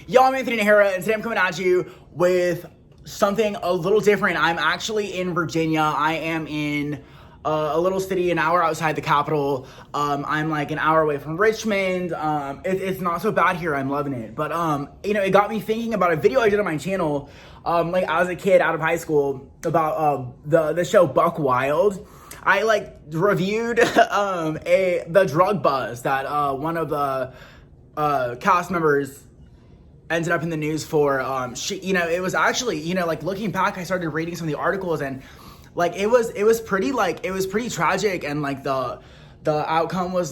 Yo, I'm Anthony Nahara, and today I'm coming at you with something a little different. I'm actually in Virginia. I am in a little city an hour outside the capital. I'm like an hour away from Richmond. It's not so bad here. I'm loving it. But, it got me thinking about a video I did on my channel, like as a kid out of high school about the show Buck Wild. I reviewed the drug buzz that one of the cast members ended up in the news for. It was actually, looking back, I started reading some of the articles, and it was pretty tragic, and the outcome was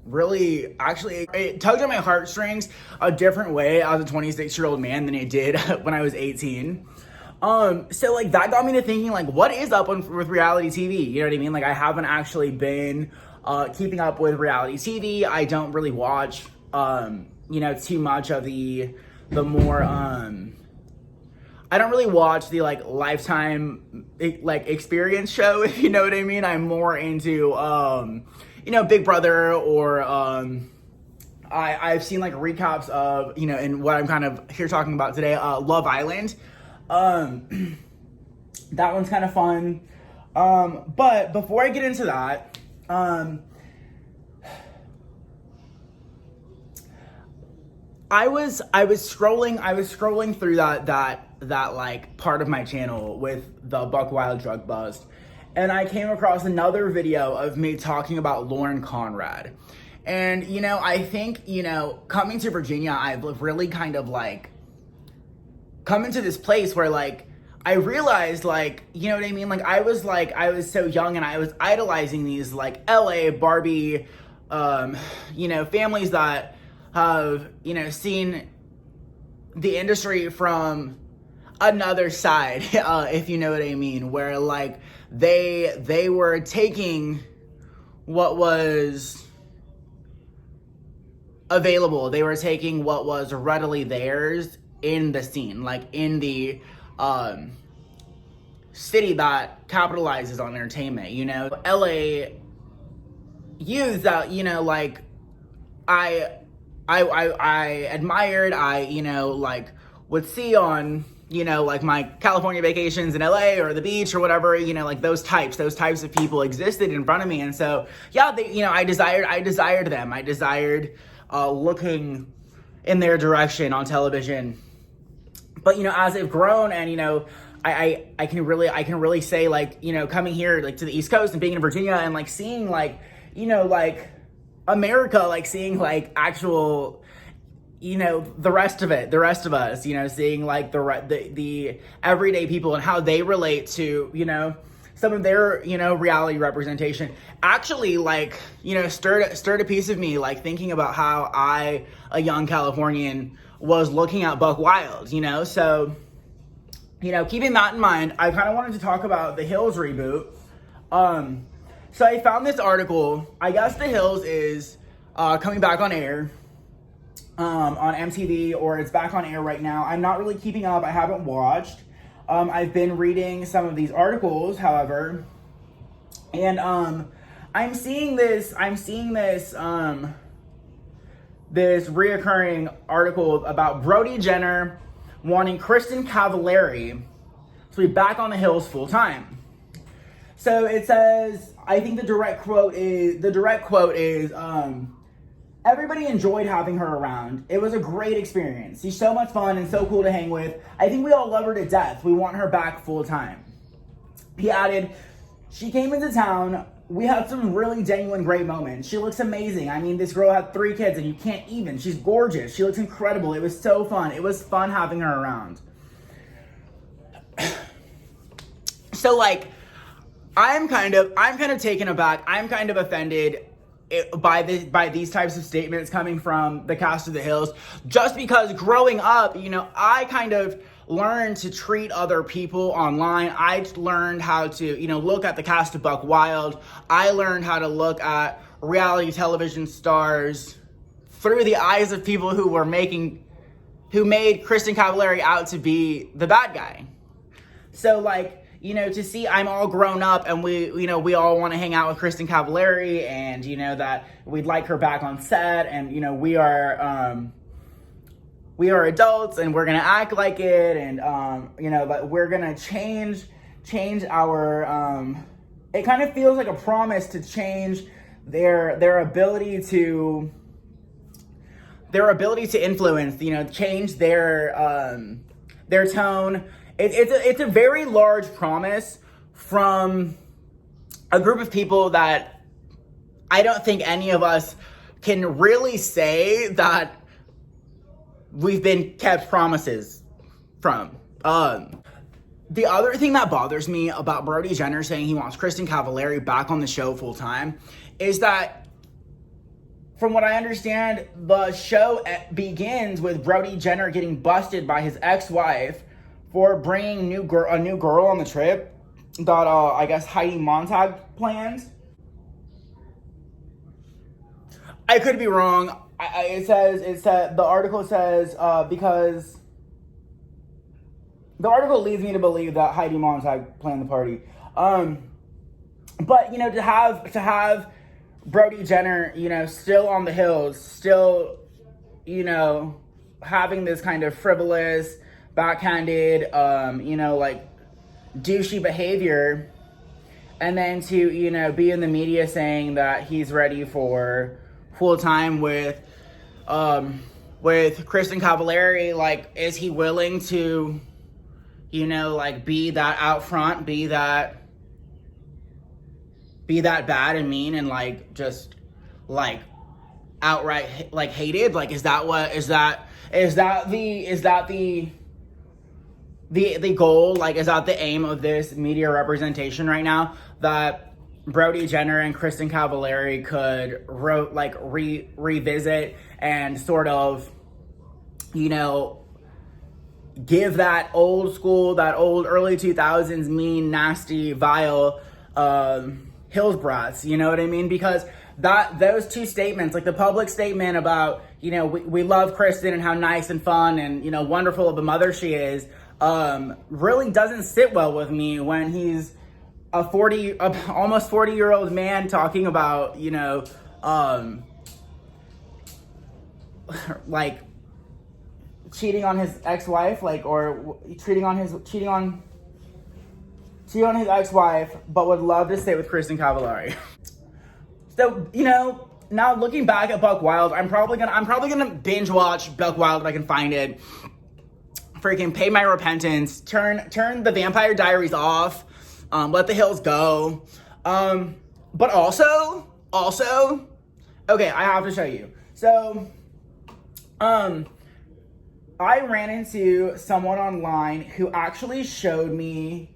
really actually it tugged at my heartstrings a different way as a 26-year-old man than it did when I was 18. So that got me to thinking, what is up with reality TV? You know what I mean? I haven't actually been keeping up with reality TV. I don't really watch, too much of the more, I don't really watch the Lifetime, experience show, if you know what I mean. I'm more into, Big Brother, or, I've seen recaps of, and what I'm kind of here talking about today, Love Island. That one's kind of fun. But before I get into that, I was scrolling through that part of my channel with the Buck Wild drug bust, and I came across another video of me talking about Lauren Conrad. And, I think, coming to Virginia, I've really kind of come into this place where I realized you know what I mean? I was so young, and I was idolizing these LA Barbie, families that have, seen the industry from another side, if you know what I mean, where they were taking what was available. They were taking what was readily theirs in the scene, in the city that capitalizes on entertainment, LA youth that, I admired, would see on, my California vacations in LA or the beach or whatever, those types of people existed in front of me. And so, yeah, I desired them. I desired looking in their direction on television. But, as I've grown, and, I can really say, coming here, to the East Coast and being in Virginia, and, seeing, America, seeing, actual, the rest of us, seeing, the everyday people and how they relate to, some of their, reality representation, actually, stirred a piece of me, thinking about how I, a young Californian, was looking at Buck Wild, so, keeping that in mind, I kind of wanted to talk about The Hills reboot. So I found this article. I guess The Hills is coming back on air on MTV, or it's back on air right now. I'm not really keeping up. I haven't watched. I've been reading some of these articles, however, and I'm seeing this reoccurring article about Brody Jenner wanting Kristen Cavallari to be back on The Hills full time. So it says, I think the direct quote is, everybody enjoyed having her around. It was a great experience. She's so much fun and so cool to hang with. I think we all love her to death. We want her back full time. He added, she came into town. We had some really genuine great moments. She looks amazing. I mean, this girl had 3 kids, and you can't even. She's gorgeous. She looks incredible. It was so fun. It was fun having her around. So, I'm kind of taken aback. I'm kind of offended by these types of statements coming from the cast of The Hills, just because growing up, I kind of learned to treat other people online. I learned how to, look at the cast of Buck Wild. I learned how to look at reality television stars through the eyes of people who made Kristen Cavallari out to be the bad guy. So, you know, to see I'm all grown up and we all want to hang out with Kristen Cavallari, and, you know, that we'd like her back on set, and, you know, we are adults and we're going to act like it, and, you know, but we're going to change our, it kind of feels like a promise to change their ability to influence, you know, change their tone. It's a very large promise from a group of people that I don't think any of us can really say that we've been kept promises from. The other thing that bothers me about Brody Jenner saying he wants Kristen Cavallari back on the show full time is that, from what I understand, the show begins with Brody Jenner getting busted by his ex-wife for bringing a new girl on the trip that I guess Heidi Montag plans. I could be wrong. The article says because the article leads me to believe that Heidi Montag planned the party. But, you know, to have Brody Jenner, you know, still on the hills, still, you know, having this kind of frivolous, backhanded, you know, like douchey behavior, and then to, you know, be in the media saying that he's ready for full time with Kristen Cavallari. Like, is he willing to, you know, like, be that out front, be that bad and mean and, like, just, like, outright, like, hated? Like, is that the goal? Like, is that the aim of this media representation right now? That Brody Jenner and Kristen Cavallari could revisit and sort of, you know, give that old school, that old early 2000s mean, nasty, vile Hillsbrats, you know what I mean? Because those two statements, like the public statement about, you know, we love Kristen and how nice and fun and, you know, wonderful of a mother she is, really doesn't sit well with me when he's almost 40-year-old man talking about, you know, like cheating on his ex-wife, like, or cheating on his ex-wife, but would love to stay with Kristen Cavallari. So, you know, now looking back at Buck Wild, I'm probably gonna binge watch Buck Wild if I can find it. Freaking pay my repentance, turn the Vampire Diaries off, let the hills go. But also, okay, I have to show you. So, I ran into someone online who actually showed me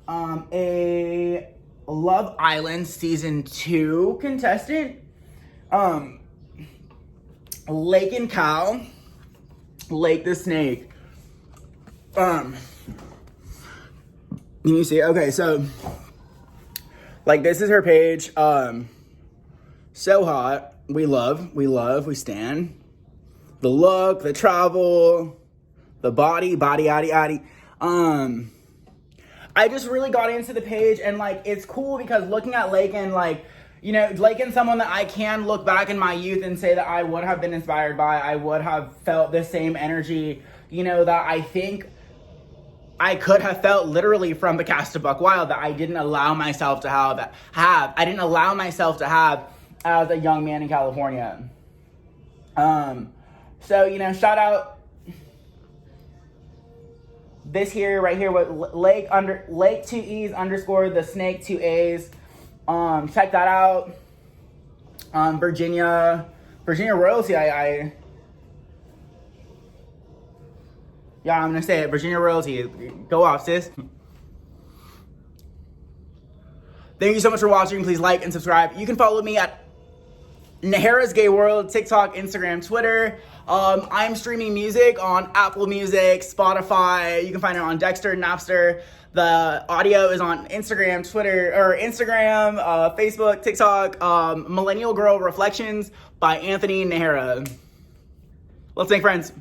a Love Island season 2 contestant, Lake and Cal, Lake the Snake. Can you see? Okay, so like this is her page. So hot. We stand. The look, the travel, the body, yaddy. I just really got into the page, and like it's cool because looking at Lakin, like, you know, Lakin's someone that I can look back in my youth and say that I would have been inspired by. I would have felt the same energy, you know, that I think I could have felt literally from the cast of Buck Wild that I didn't allow myself to have as a young man in California. So, you know, shout out this here, right here, with Lake 2 E's _ the Snake 2 A's. Check that out. Virginia Royalty. I'm gonna say it. Virginia Royalty. Go off, sis. Thank you so much for watching. Please like and subscribe. You can follow me at Nahara's Gay World, TikTok, Instagram, Twitter. I'm streaming music on Apple Music, Spotify. You can find it on Dexter, Napster. The audio is on Instagram, Facebook, TikTok. Millennial Girl Reflections by Anthony Nahara. Let's make friends.